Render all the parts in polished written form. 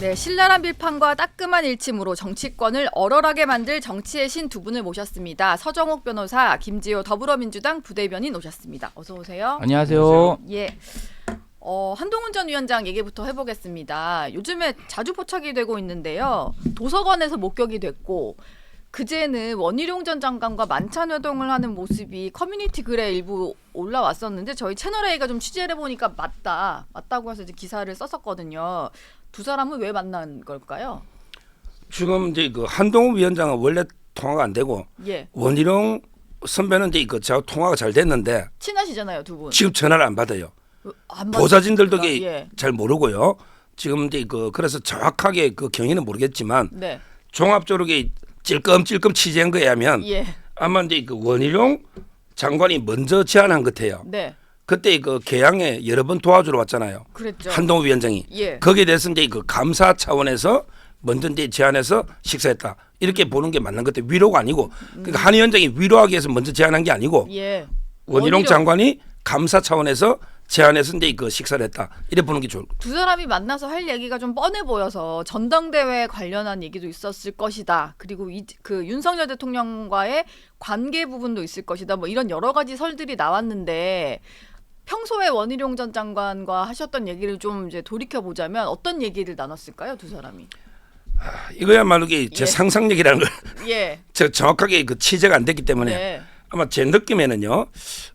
네, 신랄한 비판과 따끔한 일침으로 정치권을 얼얼하게 만들 정치의 신 두 분을 모셨습니다. 서정옥 변호사, 김지호 더불어민주당 부대변인 오셨습니다. 어서 오세요. 안녕하세요. 예. 한동훈 전 위원장 얘기부터 해보겠습니다. 요즘에 자주 포착이 되고 있는데요. 도서관에서 목격이 됐고 그제는 원희룡 전 장관과 만찬 회동을 하는 모습이 커뮤니티 글에 일부 올라왔었는데 저희 채널A가 좀 취재를 해보니까 맞다고 해서 이제 기사를 썼었거든요. 두 사람은 왜 만난 걸까요? 지금 이제 그 한동훈 위원장은 원래 통화가 안 되고 예. 원희룡 선배는 이제 그 저하고 통화가 잘 됐는데 친하시잖아요, 두 분. 지금 전화를 안 받아요. 안 보좌진들도 받으니까, 이게 예. 잘 모르고요. 지금 이제 그래서 정확하게 그 경위는 모르겠지만 네. 종합적으로 이게 찔끔찔끔 취재한 거에 하면 예. 아마 이제 그 원희룡 장관이 먼저 제안한 것 같아요. 네. 그때 그 개항에 여러 번 도와주러 왔잖아요. 그랬죠. 한동훈 위원장이. 예. 거기에 대해서 이제 그 감사 차원에서 먼저 이제 제안해서 식사했다. 이렇게 보는 게 맞는 것 같아요. 위로가 아니고. 그러니까 한 위원장이 위로하기 위해서 먼저 제안한 게 아니고 예. 원희룡 장관이 감사 차원에서 제안해서 이제 그 식사를 했다. 이렇게 보는 게 좋을 것 같아요. 두 사람이 만나서 할 얘기가 좀 뻔해 보여서 전당대회 관련한 얘기도 있었을 것이다. 그리고 그 윤석열 대통령과의 관계 부분도 있을 것이다. 뭐 이런 여러 가지 설들이 나왔는데 평소에 원희룡 전 장관과 하셨던 얘기를 좀 이제 돌이켜 보자면 어떤 얘기를 나눴을까요, 두 사람이? 이거야말로 제 예. 상상력이라는 걸 예. 제가 정확하게 그 취재가 안 됐기 때문에 네. 아마 제 느낌에는요.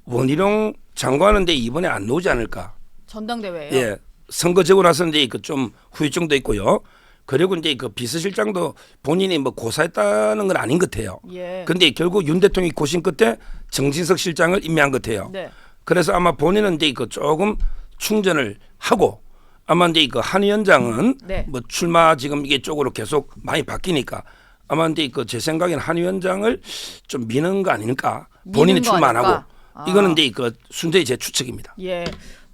원희룡 장관은 이제 이번에 안 나오지 않을까. 전당대회예요. 예, 선거 지고 나서 이제 그 좀 후유증도 있고요. 그리고 이제 그 비서실장도 본인이 뭐 고사했다는 건 아닌 것 같아요. 예. 근데 결국 윤 대통령이 고심 끝에 정진석 실장을 임명한 것 같아요. 네. 그래서 아마 본인은 이제 그 조금 충전을 하고 아마 이제 그 한 위원장은 네. 뭐 출마 지금 이게 쪽으로 계속 많이 바뀌니까 아마 이제 그 제 생각에는 한 위원장을 좀 미는 거 아닐까. 본인이 미는 거 출마 안 하고 아닐까? 아. 이거는 이제 그 순전히 제 추측입니다. 예.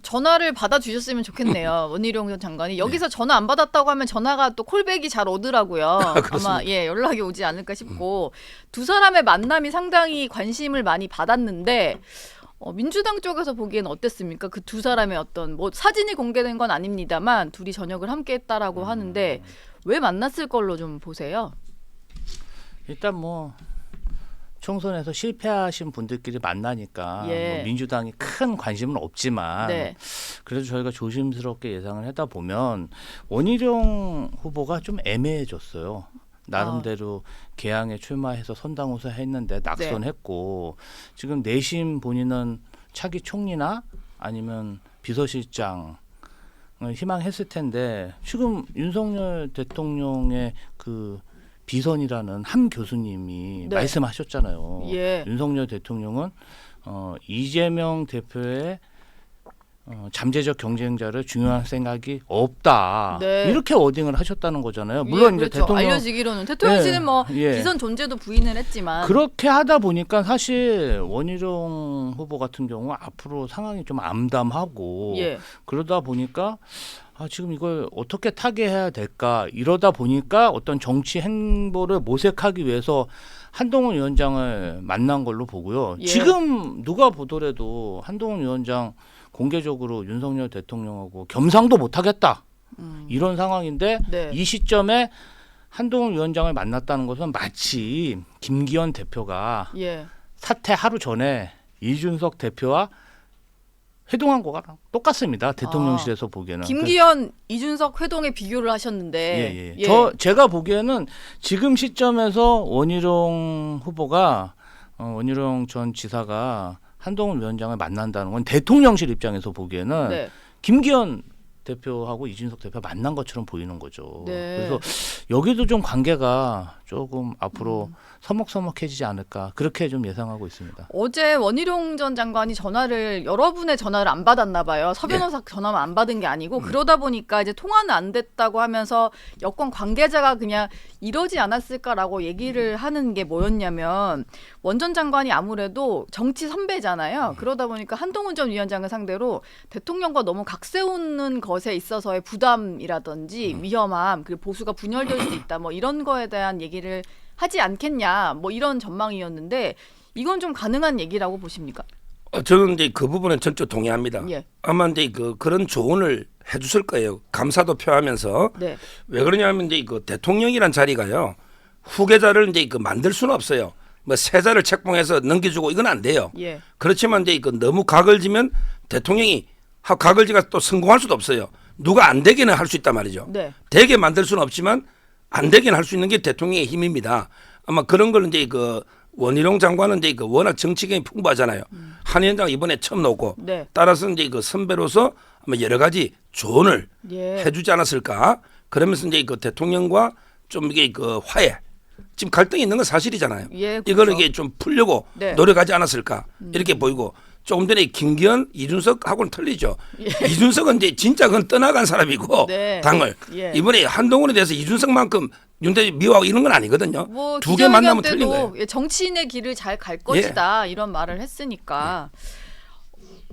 전화를 받아주셨으면 좋겠네요. 원희룡 전 장관이. 여기서 전화 안 받았다고 하면 전화가 또 콜백이 잘 오더라고요. 아마 예, 연락이 오지 않을까 싶고 두 사람의 만남이 상당히 관심을 많이 받았는데 민주당 쪽에서 보기에는 어땠습니까? 그 두 사람의 어떤 뭐 사진이 공개된 건 아닙니다만 둘이 저녁을 함께 했다라고 하는데 왜 만났을 걸로 좀 보세요? 일단 뭐 총선에서 실패하신 분들끼리 만나니까 예. 뭐 민주당이 큰 관심은 없지만 네. 그래도 저희가 조심스럽게 예상을 하다 보면 원희룡 후보가 좀 애매해졌어요. 나름대로 개항에 출마해서 선당우사 했는데 낙선했고 지금 내심 본인은 차기 총리나 아니면 비서실장 희망했을 텐데 지금 윤석열 대통령의 그 비선이라는 함 교수님이 네. 말씀하셨잖아요. 예. 윤석열 대통령은 이재명 대표의 잠재적 경쟁자를 중요한 생각이 없다. 네. 이렇게 워딩을 하셨다는 거잖아요. 물론 예, 이제 그렇죠. 대통령 알려지기로는 대통령실은 예, 뭐 예. 비선 존재도 부인을 했지만 그렇게 하다 보니까 사실 원희룡 후보 같은 경우 앞으로 상황이 좀 암담하고 예. 그러다 보니까 지금 이걸 어떻게 타개해야 될까 이러다 보니까 어떤 정치 행보를 모색하기 위해서 한동훈 위원장을 만난 걸로 보고요. 예. 지금 누가 보더라도 한동훈 위원장 공개적으로 윤석열 대통령하고 겸상도 못하겠다 이런 상황인데 네. 이 시점에 한동훈 위원장을 만났다는 것은 마치 김기현 대표가 예. 사퇴 하루 전에 이준석 대표와 회동한 거랑 똑같습니다. 대통령실에서 보기에는. 김기현, 이준석 회동에 비교를 하셨는데 제가 보기에는 지금 시점에서 원희룡 후보가 원희룡 전 지사가 한동훈 위원장을 만난다는 건 대통령실 입장에서 보기에는 네. 김기현 대표하고 이준석 대표 만난 것처럼 보이는 거죠. 네. 그래서 여기도 좀 관계가 조금 앞으로 서먹서먹해지지 않을까 그렇게 좀 예상하고 있습니다. 어제 원희룡 전 장관이 여러분의 전화를 안 받았나 봐요. 서 변호사 전화만 안 받은 게 아니고 그러다 보니까 이제 통화는 안 됐다고 하면서 여권 관계자가 그냥 이러지 않았을까라고 얘기를 하는 게 뭐였냐면 원 전 장관이 아무래도 정치 선배잖아요. 그러다 보니까 한동훈 전 위원장을 상대로 대통령과 너무 각세우는 것에 있어서의 부담이라든지 위험함 그리고 보수가 분열될 수 있다 뭐 이런 거에 대한 얘기를 하지 않겠냐 뭐 이런 전망이었는데 이건 좀 가능한 얘기라고 보십니까? 저는 이제 그 부분은 전적 동의합니다. 예. 아마 이제 그런 조언을 해줬을 거예요. 감사도 표하면서. 네. 왜 그러냐면 이제 그 대통령이란 자리가요. 후계자를 이제 그 만들 수는 없어요. 뭐 세자를 책봉해서 넘겨주고 이건 안 돼요. 예. 그렇지만 이제 그 너무 각을 지면 대통령이 각을 지가 또 성공할 수도 없어요. 누가 안 되게는 할 수 있단 말이죠. 네. 되게 만들 수는 없지만 안 되게는 할 수 있는 게 대통령의 힘입니다. 아마 그런 걸 이제 그 원희룡 장관은 이제 그 워낙 정치경이 풍부하잖아요. 한 위원장 이번에 처음 놓고 네. 따라서 이제 그 선배로서 아마 여러 가지 조언을 예. 해주지 않았을까. 그러면서 이제 그 대통령과 좀 이게 그 화해. 지금 갈등이 있는 건 사실이잖아요. 예, 그렇죠. 이걸 이게 좀 풀려고 네. 노력하지 않았을까 이렇게 보이고 조금 전에 김기현, 이준석하고는 틀리죠. 예. 이준석은 이제 진짜 그건 떠나간 사람이고 네. 당을 예. 이번에 한동훈에 대해서 이준석만큼 윤대중 미워하고 이런 건 아니거든요. 뭐 두 개 만나면 기자회견 틀린 거예요. 때도 예, 정치인의 길을 잘 갈 것이다 이런 말을 했으니까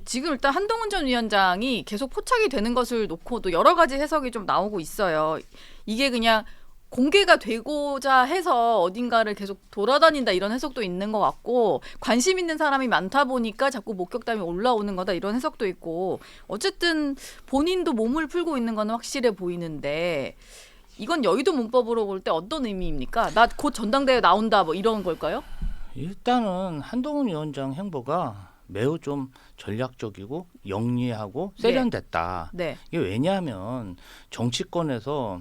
지금 일단 한동훈 전 위원장이 계속 포착이 되는 것을 놓고도 여러 가지 해석이 좀 나오고 있어요. 이게 그냥 공개가 되고자 해서 어딘가를 계속 돌아다닌다 이런 해석도 있는 것 같고 관심 있는 사람이 많다 보니까 자꾸 목격담이 올라오는 거다 이런 해석도 있고 어쨌든 본인도 몸을 풀고 있는 건 확실해 보이는데 이건 여의도 문법으로 볼 때 어떤 의미입니까? 나 곧 전당대회 나온다 뭐 이런 걸까요? 일단은 한동훈 위원장 행보가 매우 좀 전략적이고 영리하고 세련됐다. 네. 이게 왜냐하면 정치권에서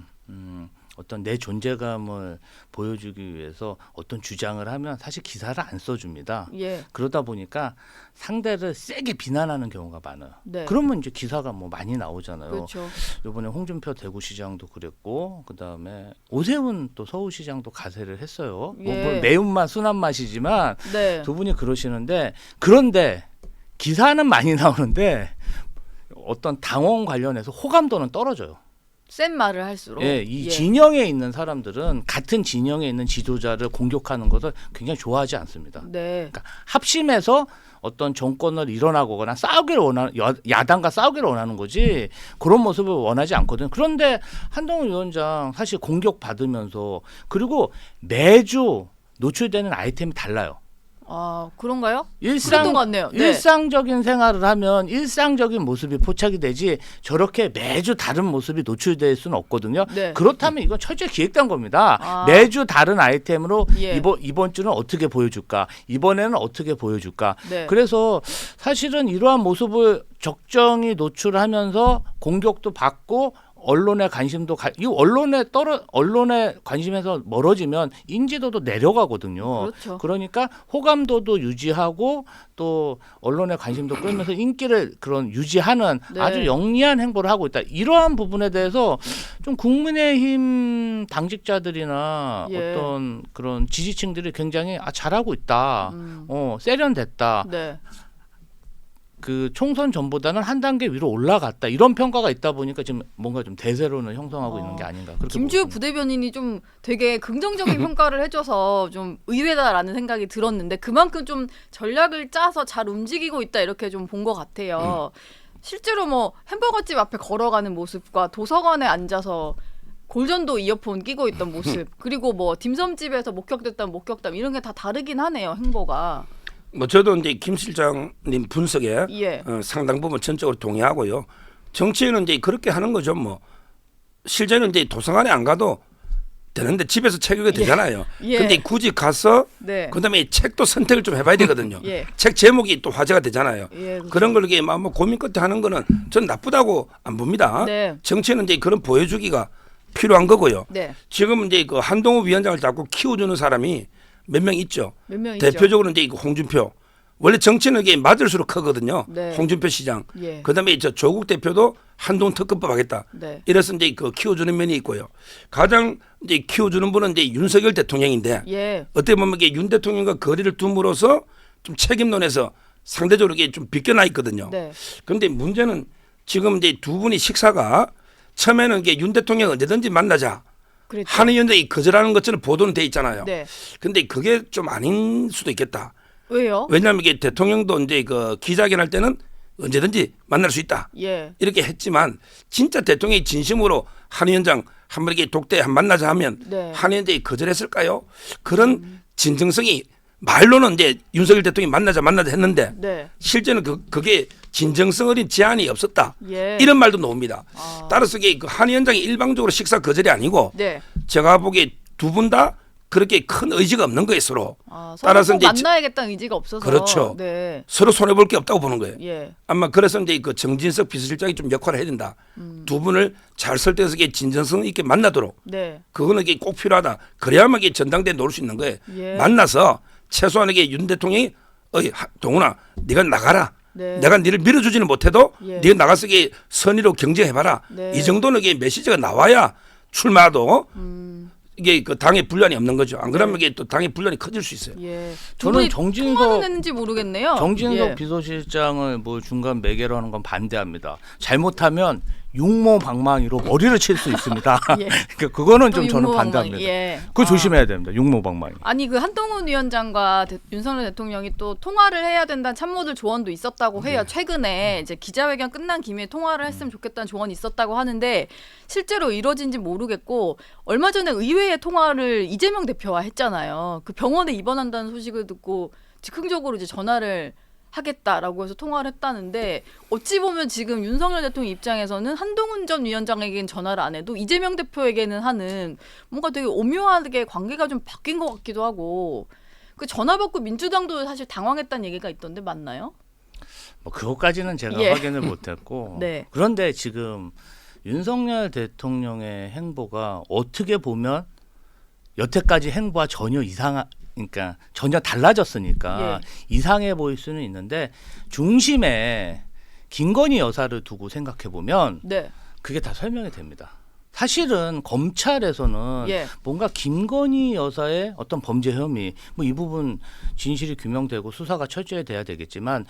어떤 내 존재감을 보여주기 위해서 어떤 주장을 하면 사실 기사를 안 써줍니다. 예. 그러다 보니까 상대를 세게 비난하는 경우가 많아요. 네. 그러면 이제 기사가 뭐 많이 나오잖아요. 그렇죠. 이번에 홍준표 대구시장도 그랬고 그다음에 오세훈 또 서울시장도 가세를 했어요. 뭐 예. 매운맛 순한 맛이지만 네. 두 분이 그러시는데 그런데 기사는 많이 나오는데 어떤 당원 관련해서 호감도는 떨어져요. 센 말을 할수록 예, 이 진영에 있는 사람들은 같은 진영에 있는 지도자를 공격하는 것을 굉장히 좋아하지 않습니다. 네. 그러니까 합심해서 어떤 정권을 일어나거나 싸우기를 원하는 야당과 싸우기를 원하는 거지 그런 모습을 원하지 않거든요. 그런데 한동훈 위원장 사실 공격 받으면서 그리고 매주 노출되는 아이템이 달라요. 아 그런가요? 그랬던 것 같네요. 네. 일상적인 생활을 하면 일상적인 모습이 포착이 되지 저렇게 매주 다른 모습이 노출될 수는 없거든요. 네. 그렇다면 이건 철저히 기획된 겁니다. 아. 매주 다른 아이템으로 예. 이번 주는 어떻게 보여줄까? 이번에는 어떻게 보여줄까? 네. 그래서 사실은 이러한 모습을 적정히 노출하면서 공격도 받고 언론의 관심도 이 언론의 관심에서 멀어지면 인지도도 내려가거든요. 그렇죠. 그러니까 호감도도 유지하고 또 언론의 관심도 끌면서 인기를 그런 유지하는 네. 아주 영리한 행보를 하고 있다. 이러한 부분에 대해서 좀 국민의힘 당직자들이나 예. 어떤 그런 지지층들이 굉장히 잘하고 있다. 세련됐다. 네. 그 총선 전보다는 한 단계 위로 올라갔다 이런 평가가 있다 보니까 지금 뭔가 좀 대세론을 형성하고 있는 게 아닌가 그렇게 김주호 보거든요. 부대변인이 좀 되게 긍정적인 평가를 해줘서 좀 의외다라는 생각이 들었는데 그만큼 좀 전략을 짜서 잘 움직이고 있다 이렇게 좀 본 것 같아요. 실제로 뭐 햄버거집 앞에 걸어가는 모습과 도서관에 앉아서 골전도 이어폰 끼고 있던 모습 그리고 뭐 딤섬집에서 목격됐던 목격담 이런 게 다 다르긴 하네요. 행보가. 뭐 저도 이제 김 실장님 분석에 예. 상당 부분 전적으로 동의하고요. 정치인은 이제 그렇게 하는 거죠. 뭐 실제는 이제 도서관에 안 가도 되는데 집에서 책 읽어도 되잖아요. 예. 근데 굳이 가서 네. 그다음에 책도 선택을 좀 해봐야 되거든요. 예. 책 제목이 또 화제가 되잖아요. 예, 그렇죠. 그런 걸 이게 뭐 고민 끝에 하는 거는 전 나쁘다고 안 봅니다. 네. 정치는 이제 그런 보여주기가 필요한 거고요. 네. 지금 이제 그 한동훈 위원장을 자꾸 키워주는 사람이 몇 명 있죠. 몇 명 있죠. 대표적으로 이제 홍준표. 원래 정치는 이게 맞을수록 크거든요. 네. 홍준표 시장. 예. 그다음에 저 조국 대표도 한동훈 특검법 하겠다. 네. 이래서 이제 그 키워주는 면이 있고요. 가장 이제 키워주는 분은 이제 윤석열 대통령인데 예. 어떻게 보면 이게 윤 대통령과 거리를 둠으로써 좀 책임론에서 상대적으로 이게 좀 비껴나 있거든요. 네. 그런데 문제는 지금 이제 두 분이 식사가 처음에는 이게 윤 대통령 언제든지 만나자. 그랬죠. 한 의원장이 거절하는 것처럼 보도는 돼 있잖아요. 네. 근데 그게 좀 아닌 수도 있겠다. 왜요? 왜냐하면 이게 대통령도 이제 그 기자회견할 때는 언제든지 만날 수 있다. 예. 이렇게 했지만 진짜 대통령이 진심으로 한 위원장 한 번 이렇게 독대 한 만나자 하면 네. 한 위원장이 거절했을까요? 그런 진정성이 말로는 이제 윤석열 대통령이 만나자 했는데 네. 실제는 그게 진정성 어린 제안이 없었다. 예. 이런 말도 나옵니다. 아. 따라서 이게 한 위원장이 일방적으로 식사 거절이 아니고 네. 제가 보기에 두 분 다 그렇게 큰 의지가 없는 거예요 서로. 아, 따라서 서로 꼭 이제 만나야겠다는 의지가 없어서. 그렇죠. 네. 서로 손해 볼 게 없다고 보는 거예요. 예. 아마 그래서 이제 그 정진석 비서실장이 좀 역할을 해야 된다. 두 분을 잘 설득해서 이게 진정성 있게 만나도록. 네. 그거는 이게 꼭 필요하다. 그래야만 이게 전당대에 놓을 수 있는 거예요. 예. 만나서 최소한 이게 윤 대통령이 동훈아, 네가 나가라. 네. 내가 니를 밀어주지는 못해도 예. 네가 나가서 이게 선의로 경쟁해봐라. 네. 이 정도는 이게 메시지가 나와야 출마도 이게 그 당의 분란이 없는 거죠. 안 그러면 이게 또 당의 분란이 커질 수 있어요. 예. 저는 통화는 했는지 모르겠네요. 정진석 예. 비서실장을 뭐 중간 매개로 하는 건 반대합니다. 잘못하면 육모방망이로 머리를 칠 수 있습니다. 예. 그러니까 그거는 좀 또 저는 육모방망이. 반대합니다. 예. 그거 조심해야 됩니다. 육모방망이. 아니 그 한동훈 위원장과 윤석열 대통령이 또 통화를 해야 된다는 참모들 조언도 있었다고 해요. 최근에 이제 기자회견 끝난 김에 통화를 했으면 좋겠다는 조언이 있었다고 하는데 실제로 이루어진지 모르겠고 얼마 전에 의회에 통화를 이재명 대표와 했잖아요. 그 병원에 입원한다는 소식을 듣고 즉흥적으로 이제 전화를 하겠다라고 해서 통화를 했다는데 어찌 보면 지금 윤석열 대통령 입장에서는 한동훈 전 위원장에게는 전화를 안 해도 이재명 대표에게는 하는 뭔가 되게 오묘하게 관계가 좀 바뀐 것 같기도 하고 그 전화 받고 민주당도 사실 당황했다는 얘기가 있던데 맞나요? 뭐 그것까지는 제가 예. 확인을 못했고 네. 그런데 지금 윤석열 대통령의 행보가 어떻게 보면 여태까지 행보와 전혀 그러니까 전혀 달라졌으니까 예. 이상해 보일 수는 있는데 중심에 김건희 여사를 두고 생각해 보면 네. 그게 다 설명이 됩니다. 사실은 검찰에서는 예. 뭔가 김건희 여사의 어떤 범죄 혐의 뭐 이 부분 진실이 규명되고 수사가 철저히 돼야 되겠지만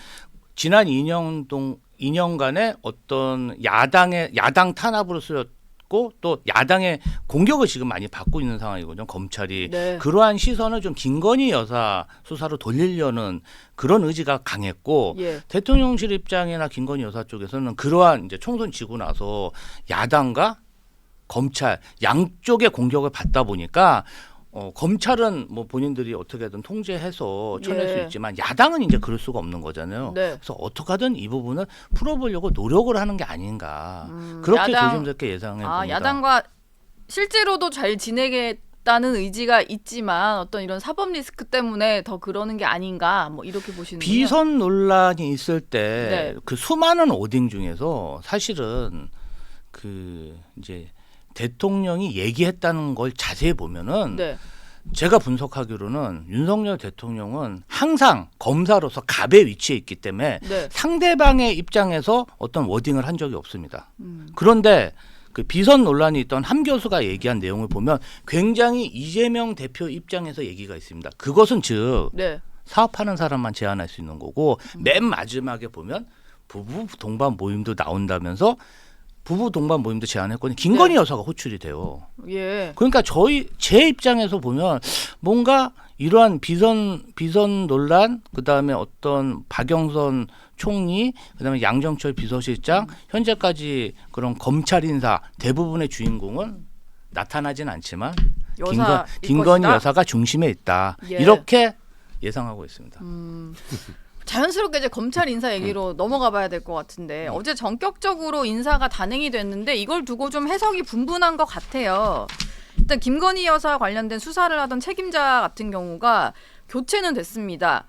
지난 2년간의 어떤 야당 탄압으로 쓰였고 또 야당의 공격을 지금 많이 받고 있는 상황이거든요. 검찰이 네. 그러한 시선을 좀 김건희 여사 수사로 돌리려는 그런 의지가 강했고 예. 대통령실 입장이나 김건희 여사 쪽에서는 그러한 이제 총선 지고 나서 야당과 검찰 양쪽의 공격을 받다 보니까 검찰은 뭐 본인들이 어떻게든 통제해서 쳐낼 예. 수 있지만 야당은 이제 그럴 수가 없는 거잖아요. 네. 그래서 어떻게든 이 부분을 풀어보려고 노력을 하는 게 아닌가 그렇게 조심스럽게 예상해 봅니다. 야당과 실제로도 잘 지내겠다는 의지가 있지만 어떤 이런 사법 리스크 때문에 더 그러는 게 아닌가 뭐 이렇게 보시는군요. 비선 논란이 있을 때 네. 그 수많은 오딩 중에서 사실은 그 이제 대통령이 얘기했다는 걸 자세히 보면은 네. 제가 분석하기로는 윤석열 대통령은 항상 검사로서 갑의 위치에 있기 때문에 네. 상대방의 입장에서 어떤 워딩을 한 적이 없습니다. 그런데 그 비선 논란이 있던 함 교수가 얘기한 내용을 보면 굉장히 이재명 대표 입장에서 얘기가 있습니다. 그것은 즉 네. 사업하는 사람만 제안할 수 있는 거고 맨 마지막에 보면 부부 동반 모임도 나온다면서 부부 동반 모임도 제안했거든요. 김건희 네. 여사가 호출이 돼요. 예. 그러니까 제 입장에서 보면 뭔가 이러한 비선 논란, 그다음에 어떤 박영선 총리, 그다음에 양정철 비서실장, 현재까지 그런 검찰 인사 대부분의 주인공은 나타나진 않지만 여사일 김건희 것이다? 여사가 중심에 있다. 예. 이렇게 예상하고 있습니다. 자연스럽게 이제 검찰 인사 얘기로 넘어가 봐야 될 것 같은데 어제 전격적으로 인사가 단행이 됐는데 이걸 두고 좀 해석이 분분한 것 같아요. 일단 김건희 여사 관련된 수사를 하던 책임자 같은 경우가 교체는 됐습니다.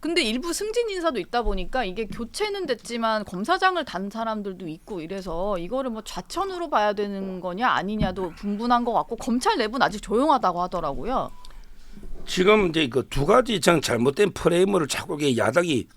근데 일부 승진 인사도 있다 보니까 이게 교체는 됐지만 검사장을 단 사람들도 있고 이래서 이거를 뭐 좌천으로 봐야 되는 거냐 아니냐도 분분한 것 같고 검찰 내부는 아직 조용하다고 하더라고요. 지금 이제 그 두 가지 잘못된 프레임을 자꾸 이게 야당이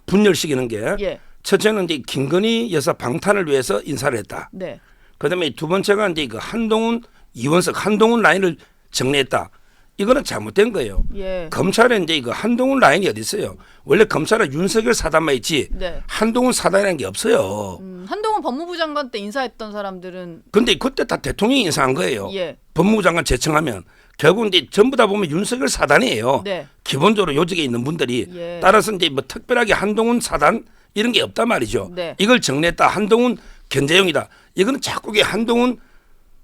분열시키는 게 예. 첫째는 이제 김건희 여사 방탄을 위해서 인사를 했다. 네. 그다음에 두 번째가 이제 그 한동훈 이원석 한동훈 라인을 정리했다. 이거는 잘못된 거예요. 예. 검찰에 이제 그 한동훈 라인이 어디 있어요? 원래 검찰은 윤석열 사단만 있지 네. 한동훈 사단이라는 게 없어요. 한동훈 법무부 장관 때 인사했던 사람들은 근데 그때 다 대통령이 인사한 거예요. 예. 법무부 장관 제청하면 결국 이제 전부 다 보면 윤석열 사단이에요. 네. 기본적으로 요직에 있는 분들이 예. 따라서 이제 뭐 특별하게 한동훈 사단 이런 게 없단 말이죠. 네. 이걸 정리했다. 한동훈 견제용이다. 이거는 자꾸 이게 한동훈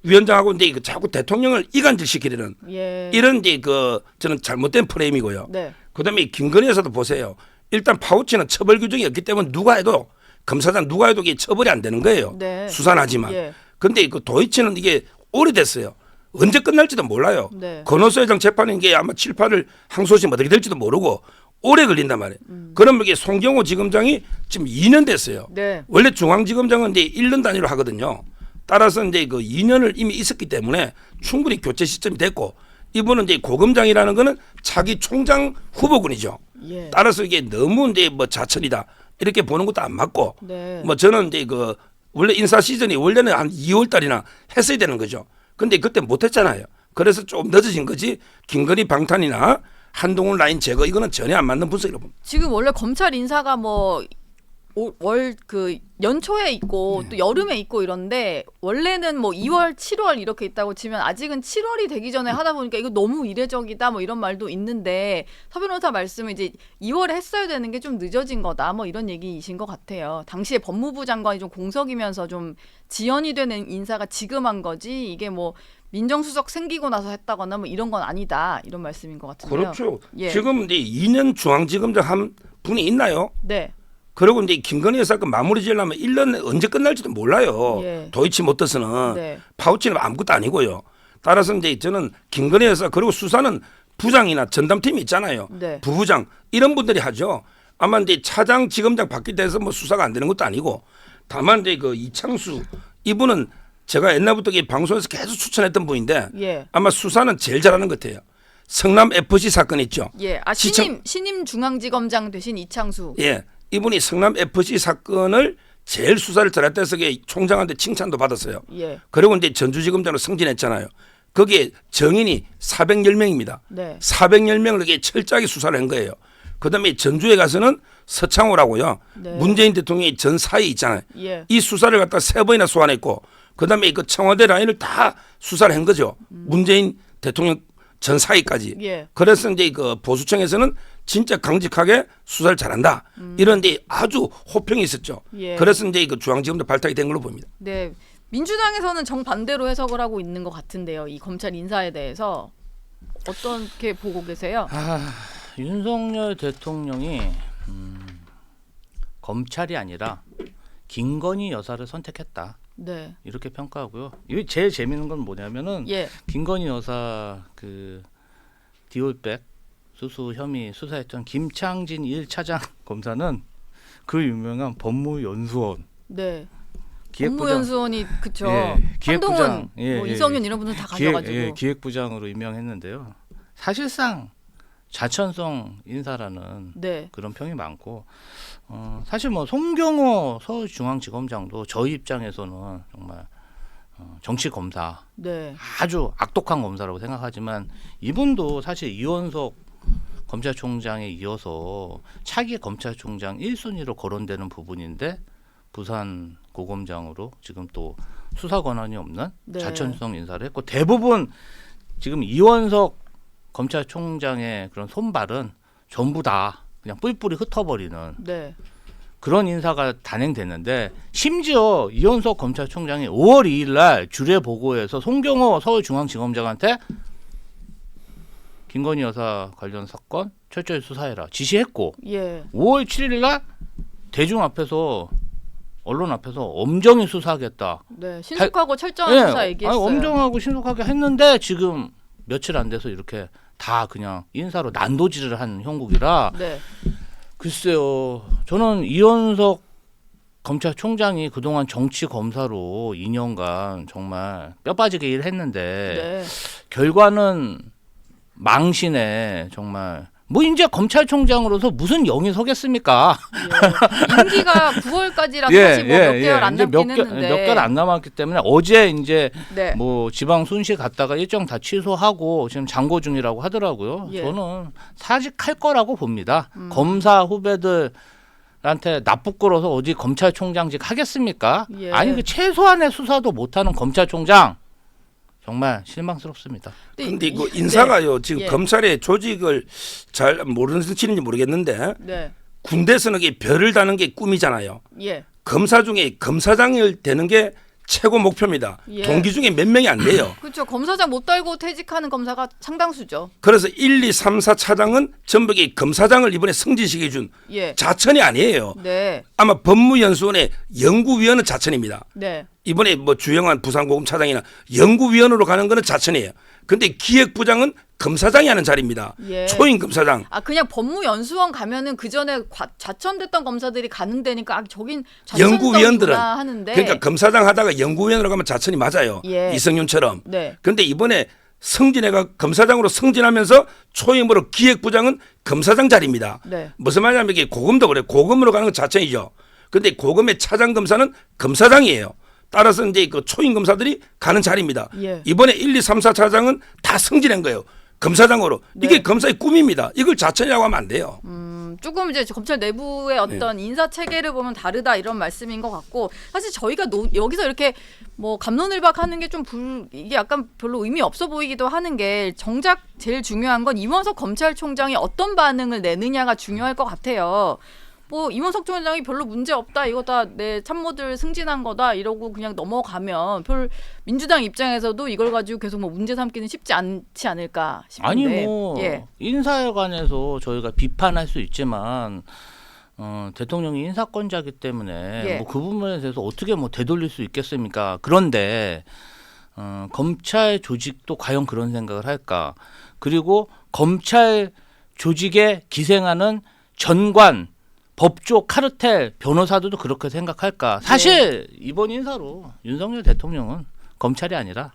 위원장하고 이제 자꾸 대통령을 이간질시키려는 예. 이런 이제 그 저는 잘못된 프레임이고요. 네. 그다음에 김건희 여사도 보세요. 일단 파우치는 처벌 규정이 없기 때문에 누가 해도 검사장 누가 해도 이게 처벌이 안 되는 거예요. 네. 수사는 하지만. 예. 근데 그 도이치는 이게 오래됐어요. 언제 끝날지도 몰라요. 네. 권오수 회장 재판인 게 아마 7, 8을 항소심 어떻게 될지도 모르고 오래 걸린단 말이에요. 그러면 이게 송경호 지검장이 지금 2년 됐어요. 네. 원래 중앙지검장은 이제 1년 단위로 하거든요. 따라서 이제 그 2년을 이미 있었기 때문에 충분히 교체 시점이 됐고 이분은 이제 고검장이라는 거는 차기 총장 후보군이죠. 예. 따라서 이게 너무 이제 뭐 자천이다 이렇게 보는 것도 안 맞고 네. 뭐 저는 이제 그 원래 인사 시즌이 원래는 한 2월 달이나 했어야 되는 거죠. 근데 그때 못 했잖아요. 그래서 좀 늦어진 거지. 김건희 방탄이나 한동훈 라인 제거 이거는 전혀 안 맞는 분석이라고 봅니다. 지금 원래 검찰 인사가 뭐 월 그 연초에 있고 또 여름에 있고 이런데 원래는 뭐 2월, 7월 이렇게 있다고 치면 아직은 7월이 되기 전에 하다 보니까 이거 너무 이례적이다 뭐 이런 말도 있는데 서 변호사 말씀은 이제 2월에 했어야 되는 게 좀 늦어진 거다 뭐 이런 얘기이신 것 같아요. 당시에 법무부 장관이 좀 공석이면서 좀 지연이 되는 인사가 지금 한 거지 이게 뭐 민정수석 생기고 나서 했다거나 뭐 이런 건 아니다 이런 말씀인 것 같은데요. 그렇죠. 예. 지금 이제 2년 중앙지검장 한 분이 있나요? 네. 그리고 이제 김건희 사건 마무리 지으려면 1년 언제 끝날지도 몰라요. 예. 도이치모터스는 네. 파우치는 아무것도 아니고요. 따라서 이제 저는 김건희 여사 그리고 수사는 부장이나 전담팀이 있잖아요. 네. 부부장 이런 분들이 하죠. 아마 이제 차장 지검장 바뀌게 돼서 뭐 수사가 안 되는 것도 아니고 다만 이제 그 이창수 이분은 제가 옛날부터 이 방송에서 계속 추천했던 분인데 예. 아마 수사는 제일 잘하는 것 같아요. 성남 FC 사건 있죠. 예. 아 신임 중앙지검장 되신 이창수. 예. 이분이 성남 FC 사건을 제일 수사를 잘했다 해서 총장한테 칭찬도 받았어요. 예. 그리고 이제 전주지검장으로 승진했잖아요. 거기에 정인이 410명입니다. 네. 410명을 이렇게 철저하게 수사를 한 거예요. 그다음에 전주에 가서는 서창호라고요. 네. 문재인 대통령이 전 사이 있잖아요. 예. 이 수사를 갖다 3번이나 소환했고 그다음에 그 청와대 라인을 다 수사를 한 거죠. 문재인 대통령 전 사이까지. 예. 그래서 이제 그 보수청에서는 진짜 강직하게 수사를 잘한다. 이런 데 아주 호평이 있었죠. 예. 그래서 이제 그 중앙지검도 발탁이 된 걸로 보입니다. 네. 민주당에서는 정반대로 해석을 하고 있는 것 같은데요. 이 검찰 인사에 대해서 어떻게 보고 계세요? 윤석열 대통령이 검찰이 아니라 김건희 여사를 선택했다. 네. 이렇게 평가하고요. 이게 제일 재밌는 건 뭐냐면은 예. 김건희 여사 그 디올백 수수 혐의 수사했던 김창진 1차장 검사는 그 유명한 법무연수원 네. 기획부장 법무연수원이 그쵸. 예, 기획부장, 한동훈, 예, 뭐 예. 이성윤 이런 분들 다 가져가지고. 기획부장으로 임명했는데요. 사실상 자천성 인사라는 네. 그런 평이 많고 사실 뭐 송경호 서울중앙지검장도 저희 입장에서는 정말 정치 검사 네. 아주 악독한 검사라고 생각하지만 이분도 사실 이원석 검찰총장에 이어서 차기 검찰총장 1순위로 거론되는 부분인데 부산 고검장으로 지금 또 수사 권한이 없는 네. 자천성 인사를 했고 대부분 지금 이원석 검찰총장의 그런 손발은 전부 다 그냥 뿔뿔이 흩어버리는 네. 그런 인사가 단행됐는데 심지어 이원석 검찰총장이 5월 2일 날 주례 보고에서 송경호 서울중앙지검장한테 김건희 여사 관련 사건 철저히 수사해라 지시했고 예. 5월 7일 날 대중 앞에서 언론 앞에서 엄정히 수사하겠다. 네. 신속하고 철저한 수사 얘기했어요. 엄정하고 신속하게 했는데 지금 며칠 안 돼서 이렇게 다 그냥 인사로 난도질을 한 형국이라 네. 글쎄요. 저는 이원석 검찰총장이 그동안 정치 검사로 2년간 정말 뼈빠지게 일했는데 네. 결과는 망신에 정말 뭐 이제 검찰총장으로서 무슨 영이 서겠습니까? 예. 임기가 9월까지라서 사실 뭐 몇 개월 안 이제 남긴 했는데. 몇 개월 안 남았기 때문에 어제 이제 네. 뭐 지방 순시 갔다가 일정 다 취소하고 지금 장고 중이라고 하더라고요. 예. 저는 사직할 거라고 봅니다. 검사 후배들한테 나쁘끌어서 어디 검찰총장직 하겠습니까? 예. 아니 그 최소한의 수사도 못하는 검찰총장 정말 실망스럽습니다. 근데 그 인사가요. 지금 예. 검찰의 조직을 잘 모르는 치는지 모르겠는데 네. 군대에서는 이게 별을 다는 게 꿈이잖아요. 예. 검사 중에 검사장을 되는 게 최고 목표입니다. 예. 동기 중에 몇 명이 안 돼요. 그렇죠. 검사장 못 달고 퇴직하는 검사가 상당수죠. 그래서 1, 2, 3, 4 차장은 전부 검사장을 이번에 승진시켜준 예. 자천이 아니에요. 네. 아마 법무연수원의 연구위원은 자천입니다. 네. 이번에 뭐 주영환 부산고검차장이나 연구위원으로 가는 거는 자천이에요. 근데 기획부장은 검사장이 하는 자리입니다. 예. 초임 검사장. 아 그냥 법무연수원 가면은 그 전에 좌천됐던 검사들이 가는 데니까 아 저긴 연구위원들은 좌천성이구나 하는데. 그러니까 검사장 하다가 연구위원으로 가면 자천이 맞아요. 예. 이성윤처럼. 네. 근데 이번에 승진해가 검사장으로 승진하면서 초임으로 기획부장은 검사장 자리입니다. 네. 무슨 말이냐면 이게 고검도 그래. 고검으로 가는 건 자천이죠. 근데 고검의 차장 검사는 검사장이에요. 따라서 이제 그 초임 검사들이 가는 자리입니다. 예. 이번에 1, 2, 3, 4 차장은 다 승진한 거예요. 검사장으로. 네. 이게 검사의 꿈입니다. 이걸 자천이라고 하면 안 돼요. 조금 이제 검찰 내부의 어떤 네. 인사 체계를 보면 다르다 이런 말씀인 것 같고 사실 저희가 여기서 이렇게 뭐 갑론을박하는 게 좀 이게 약간 별로 의미 없어 보이기도 하는 게 정작 제일 중요한 건 이원석 검찰총장이 어떤 반응을 내느냐가 중요할 것 같아요. 뭐 이원석 총장이 별로 문제 없다 이거 다 내 참모들 승진한 거다 이러고 그냥 넘어가면 민주당 입장에서도 이걸 가지고 계속 뭐 문제 삼기는 쉽지 않지 않을까 싶은데. 아니 뭐 예. 인사에 관해서 저희가 비판할 수 있지만 대통령이 인사권자이기 때문에 예. 뭐 그 부분에 대해서 어떻게 뭐 되돌릴 수 있겠습니까? 그런데 검찰 조직도 과연 그런 생각을 할까? 그리고 검찰 조직에 기생하는 전관 법조 카르텔 변호사들도 그렇게 생각할까? 사실 이번 인사로 윤석열 대통령은 검찰이 아니라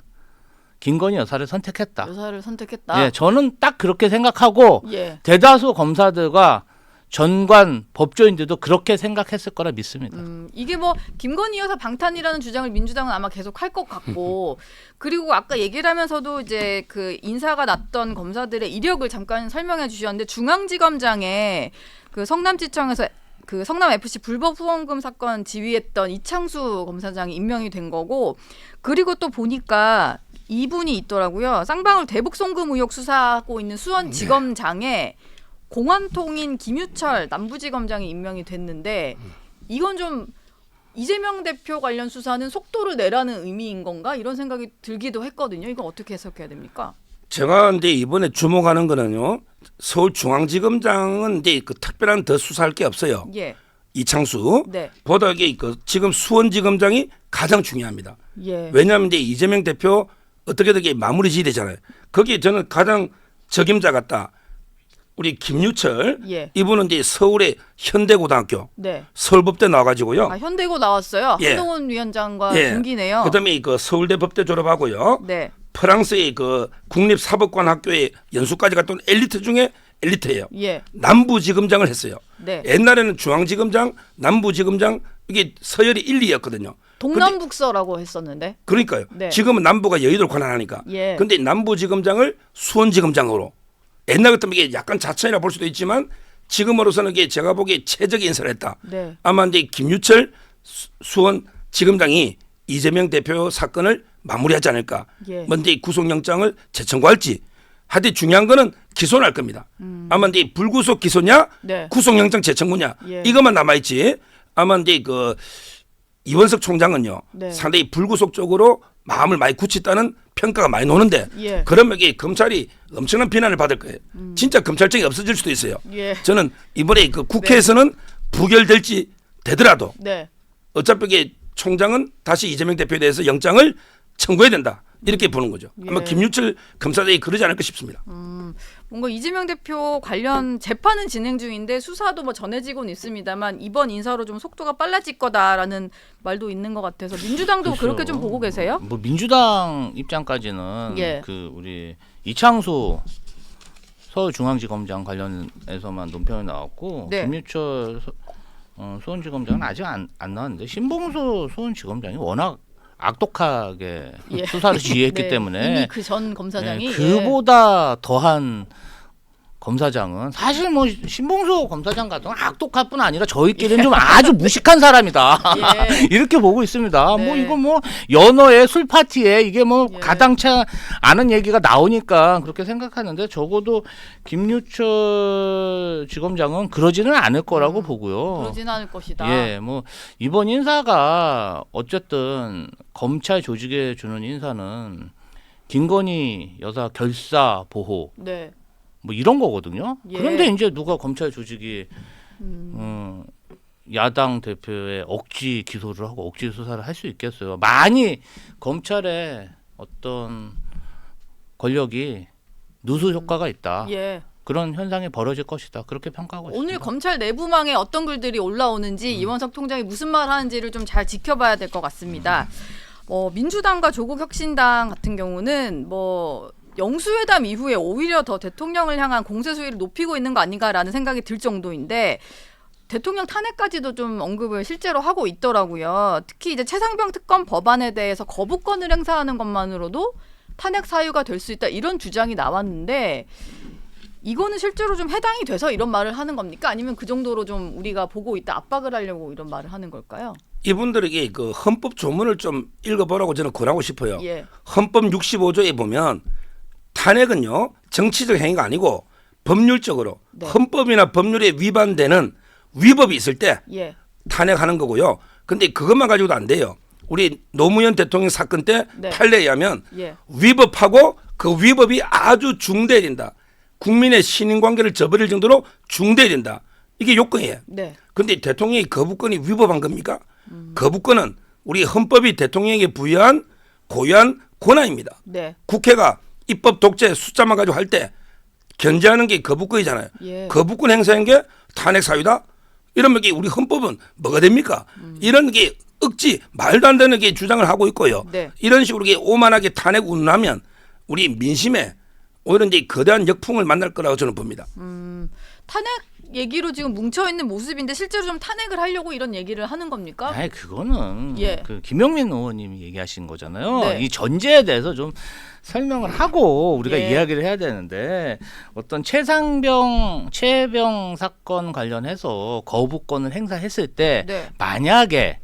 김건희 여사를 선택했다. 여사를 선택했다. 예, 저는 딱 그렇게 생각하고 예. 대다수 검사들과 전관 법조인들도 그렇게 생각했을 거라 믿습니다. 이게 뭐 김건희 여사 방탄이라는 주장을 민주당은 아마 계속 할 것 같고 그리고 아까 얘기를 하면서도 이제 그 인사가 났던 검사들의 이력을 잠깐 설명해 주셨는데 중앙지검장에 그 성남지청에서 그 성남 FC 불법 후원금 사건 지휘했던 이창수 검사장이 임명이 된 거고 그리고 또 보니까 이분이 있더라고요. 쌍방울 대북 송금 의혹 수사하고 있는 수원지검장에 공안통인 김유철 남부지검장이 임명이 됐는데 이건 좀 이재명 대표 관련 수사는 속도를 내라는 의미인 건가 이런 생각이 들기도 했거든요. 이건 어떻게 해석해야 됩니까? 제가 이제 이번에 주목하는 거는요. 서울중앙지검장은 이제 그 특별한 더 수사할 게 없어요. 예. 이창수. 네. 보다 이게 그 지금 수원지검장이 가장 중요합니다. 예. 왜냐하면 이제 이재명 대표 어떻게든 이게 마무리 지어야 되잖아요. 거기에 저는 가장 적임자 같다. 우리 김유철 예. 이분은 이제 서울의 현대고등학교 네. 서울법대 나와가지고요. 아, 현대고 나왔어요. 예. 한동훈 위원장과 예. 동기네요. 그다음에 그 서울대 법대 졸업하고요. 네. 프랑스의 그 국립사법관 학교에 연수까지 갔던 엘리트 중에 엘리트예요. 예. 남부지검장을 했어요. 네. 옛날에는 중앙지검장, 남부지검장 이게 서열이 1, 2였거든요. 동남북서라고 했었는데. 그러니까요. 네. 지금은 남부가 여의도를 관할하니까. 예. 근데 남부지검장을 수원지검장으로 옛날 같으면 이게 약간 자천이라 볼 수도 있지만 지금으로서는 이게 제가 보기에 최적의 인사를 했다. 네. 아마 이제 김유철 수원지검장이 이재명 대표 사건을 마무리하지 않을까. 예. 먼저 이 구속영장을 재청구할지. 하여튼 중요한 거는 기소는 할 겁니다. 아마 이제 불구속 기소냐, 네. 구속영장 재청구냐 예. 이것만 남아있지. 아마 이제 그 이원석 총장은요 네. 상당히 불구속 쪽으로 마음을 많이 굳혔다는 평가가 많이 노는데 예. 그러면 이게 검찰이 엄청난 비난을 받을 거예요. 진짜 검찰청이 없어질 수도 있어요. 예. 저는 이번에 그 국회에서는 부결될지 되더라도 네. 어차피 이게 총장은 다시 이재명 대표에 대해서 영장을 청구해야 된다. 이렇게 보는 거죠. 아마 예. 김유철 검사장이 그러지 않을까 싶습니다. 뭔가 이재명 대표 관련 재판은 진행 중인데 수사도 뭐 전해지고는 있습니다만 이번 인사로 좀 속도가 빨라질 거다라는 말도 있는 것 같아서 민주당도 글쎄요. 그렇게 좀 보고 계세요? 뭐 민주당 입장까지는 예. 그 우리 이창수 서울중앙지검장 관련해서만 논평이 나왔고 네. 김유철 수원지검장은 아직 안 나왔는데 신봉수 수원지검장이 워낙 악독하게 수사를 지휘했기 네, 때문에 이미 그 전 검사장이 네, 그보다 더한 검사장은 사실 뭐 신봉수 검사장 같은 건 악독할 뿐 아니라 저희끼리는 좀 아주 무식한 사람이다. 예. 이렇게 보고 있습니다. 네. 뭐 이거 뭐 연어의 술 파티에 이게 뭐 예. 가당치 않은 얘기가 나오니까 그렇게 생각하는데 적어도 김유철 지검장은 그러지는 않을 거라고 보고요. 그러진 않을 것이다. 예, 뭐 이번 인사가 어쨌든 검찰 조직에 주는 인사는 김건희 여사 결사 보호 네. 뭐 이런 거거든요. 예. 그런데 이제 누가 검찰 조직이 음. 야당 대표의 억지 기소를 하고 억지 수사를 할 수 있겠어요. 많이 검찰의 어떤 권력이 누수 효과가 있다. 예. 그런 현상이 벌어질 것이다. 그렇게 평가하고 있습니다. 오늘 검찰 내부망에 어떤 글들이 올라오는지 이원석 통장이 무슨 말 하는지를 좀 잘 지켜봐야 될 것 같습니다. 민주당과 조국혁신당 같은 경우는 뭐 영수회담 이후에 오히려 더 대통령을 향한 공세 수위를 높이고 있는 거 아닌가라는 생각이 들 정도인데 대통령 탄핵까지도 좀 언급을 실제로 하고 있더라고요. 특히 이제 최상병 특검 법안에 대해서 거부권을 행사하는 것만으로도 탄핵 사유가 될 수 있다 이런 주장이 나왔는데 이거는 실제로 좀 해당이 돼서 이런 말을 하는 겁니까? 아니면 그 정도로 좀 우리가 보고 있다 압박을 하려고 이런 말을 하는 걸까요? 이분들에게 그 헌법 조문을 좀 읽어보라고 저는 권하고 싶어요. 예. 헌법 65조에 보면 탄핵은요 정치적 행위가 아니고 법률적으로 네. 헌법이나 법률에 위반되는 위법이 있을 때 예. 탄핵하는 거고요. 근데 그것만 가지고도 안 돼요. 우리 노무현 대통령 사건 때 네. 판례에 의하면 예. 위법하고 그 위법이 아주 중대해야 된다. 국민의 신인관계를 저버릴 정도로 중대해야 된다. 이게 요건이에요. 네. 근데 대통령이 거부권이 위법한 겁니까? 거부권은 우리 헌법이 대통령에게 부여한 고유한 권한입니다. 네. 국회가 입법 독재 숫자만 가지고 할 때 견제하는 게 거부권이잖아요. 예. 거부권 행사한 게 탄핵 사유다? 이러면 이게 우리 헌법은 뭐가 됩니까? 이런 게 억지 말도 안 되는 게 주장을 하고 있고요. 네. 이런 식으로 이게 오만하게 탄핵 운운하면 우리 민심에 오히려 이제 거대한 역풍을 만날 거라고 저는 봅니다. 탄핵 얘기로 지금 뭉쳐 있는 모습인데 실제로 좀 탄핵을 하려고 이런 얘기를 하는 겁니까? 아니 그거는 예. 그 김영민 의원님이 얘기하신 거잖아요. 네. 이 전제에 대해서 좀 설명을 하고 우리가 예. 이야기를 해야 되는데 어떤 최혜병 사건 관련해서 거부권을 행사했을 때 네. 만약에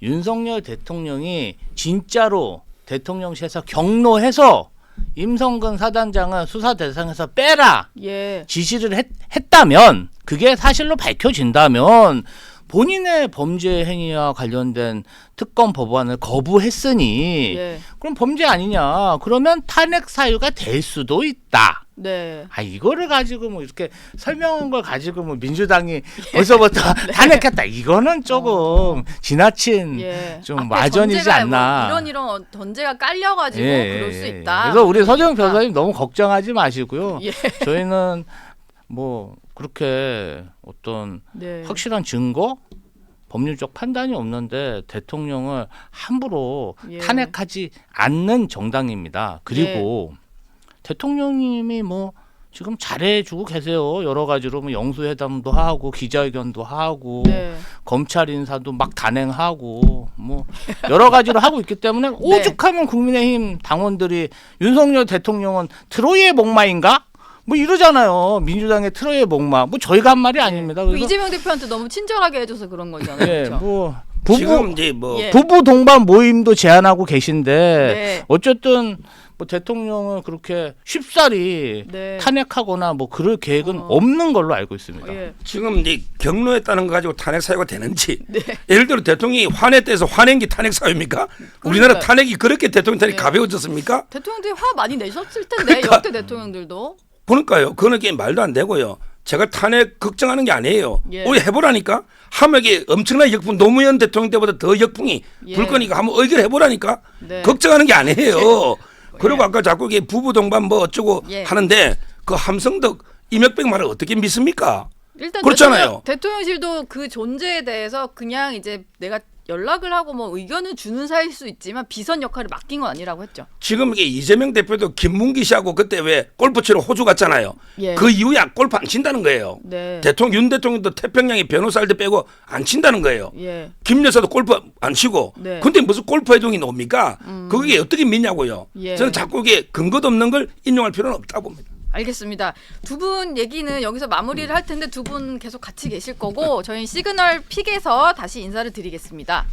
윤석열 대통령이 진짜로 대통령실에서 경로해서 임성근 사단장을 수사 대상에서 빼라 예. 지시를 했다면 그게 사실로 밝혀진다면 본인의 범죄 행위와 관련된 특검 법안을 거부했으니 예. 그럼 범죄 아니냐? 그러면 탄핵 사유가 될 수도 있다. 네. 아 이거를 가지고 뭐 이렇게 설명한 걸 가지고 뭐 민주당이 벌써부터 탄핵했다. 이거는 조금 지나친 예. 좀 앞에 마전이지 전제가 않나. 뭐 이런 던제가 깔려가지고 예, 그럴 수 예, 예. 있다. 그래서 우리 서정 그러니까. 변호사님 너무 걱정하지 마시고요. 예. 저희는 뭐 그렇게 어떤 네. 확실한 증거, 법률적 판단이 없는데 대통령을 함부로 예. 탄핵하지 않는 정당입니다. 그리고 대통령님이 뭐 지금 잘해주고 계세요. 여러 가지로 뭐 영수회담도 하고 기자회견도 하고 네. 검찰 인사도 막 단행하고 뭐 여러 가지로 하고 있기 때문에 오죽하면 국민의힘 당원들이 윤석열 대통령은 트로이의 목마인가? 뭐 이러잖아요. 민주당의 트로이의 목마. 뭐 저희가 한 말이 아닙니다. 그 그래서 이재명 대표한테 너무 친절하게 해줘서 그런 거잖아요. 예, 그렇죠? 뭐 지금 이제 뭐 예. 부부 동반 모임도 제안하고 계신데 네. 어쨌든 뭐 대통령은 그렇게 쉽사리 네. 탄핵하거나 뭐 그럴 계획은 없는 걸로 알고 있습니다. 예. 지금 이제 경로했다는 거 가지고 탄핵 사유가 되는지 네. 예를 들어 대통령이 화냈대서 화낸 게 탄핵 사유입니까? 우리나라 그러니까요. 탄핵이 그렇게 대통령 탄핵이 네. 가벼워졌습니까? 대통령들이 화 많이 내셨을 텐데 그러니까. 역대 대통령들도. 그러니까요. 그거는 게 말도 안 되고요. 제가 탄핵 걱정하는 게 아니에요. 예. 우리 해보라니까. 하면 이게 엄청난 역풍 노무현 대통령 때보다 더 역풍이 예. 불 거니까 한번 의결해보라니까. 네. 걱정하는 게 아니에요. 그리고 예. 아까 자꾸 이게 부부 동반 뭐 어쩌고 예. 하는데 그 함성덕 이명백 말을 어떻게 믿습니까? 일단 그렇잖아요. 대통령실도 그 존재에 대해서 그냥 이제 내가 연락을 하고 뭐 의견을 주는 사이일 수 있지만 비선 역할을 맡긴 건 아니라고 했죠. 지금 이게 이재명 대표도 김문기 씨하고 그때 왜 골프 치러 호주 갔잖아요. 예. 그 이후에 골프 안 친다는 거예요. 네. 윤 대통령도 태평양에 변호사 할 때 빼고 안 친다는 거예요. 예. 김 여사도 골프 안 치고. 네. 근데 무슨 골프 회동이 나옵니까? 그게 어떻게 믿냐고요. 예. 저는 자꾸 이게 근거도 없는 걸 인용할 필요는 없다고 봅니다. 알겠습니다. 두 분 얘기는 여기서 마무리를 할 텐데 두 분 계속 같이 계실 거고 저희 시그널 픽에서 다시 인사를 드리겠습니다.